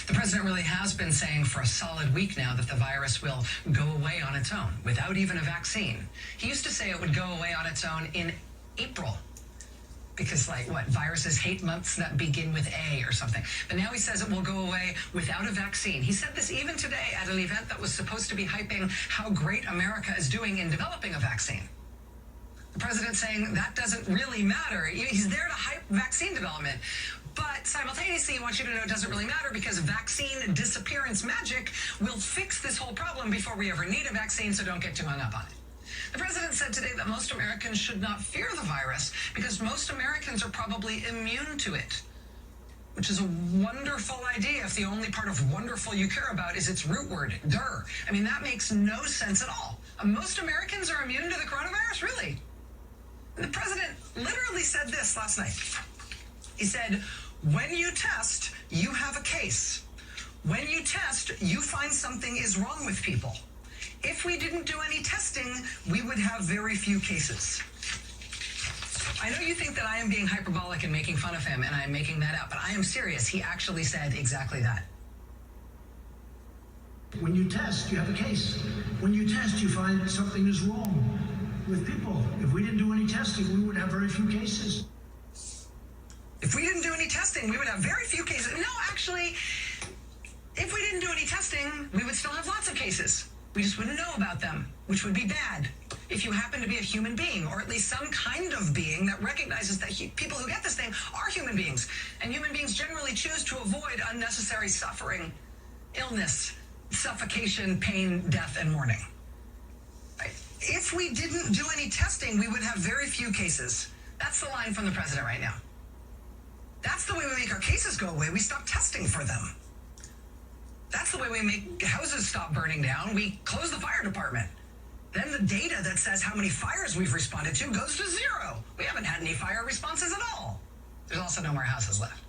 The president really has been saying for a solid week now that the virus will go away on its own without even a vaccine. He used to say it would go away on its own in April. Because, viruses hate months that begin with A or something. But now he says it will go away without a vaccine. He said this even today at an event that was supposed to be hyping how great America is doing in developing a vaccine. The president saying that doesn't really matter. He's there to hype vaccine development. But simultaneously, he wants you to know it doesn't really matter because vaccine disappearance magic will fix this whole problem before we ever need a vaccine, so don't get too hung up on it. The president said today that most Americans should not fear the virus because most Americans are probably immune to it, which is a wonderful idea if the only part of wonderful you care about is its root word, der. I mean, that makes no sense at all. Most Americans are immune to the coronavirus, really? And the president literally said this last night. He said, when you test, you have a case. When you test, you find something is wrong with people. If we didn't do any testing, we would have very few cases. I know you think that I am being hyperbolic and making fun of him, and I am making that up, but I am serious. He actually said exactly that. When you test, you have a case. When you test, you find something is wrong with people. If we didn't do any testing, we would have very few cases. If we didn't do any testing, we would have very few cases. No, actually, if we didn't do any testing, we would still have lots of cases. We just wouldn't know about them, which would be bad if you happen to be a human being, or at least some kind of being that recognizes that people who get this thing are human beings. And human beings generally choose to avoid unnecessary suffering, illness, suffocation, pain, death, and mourning. Right? If we didn't do any testing, we would have very few cases. That's the line from the president right now. That's the way we make our cases go away. We stop testing for them. That's the way we make houses stop burning down. We close the fire department. Then the data that says how many fires we've responded to goes to zero. We haven't had any fire responses at all. There's also no more houses left.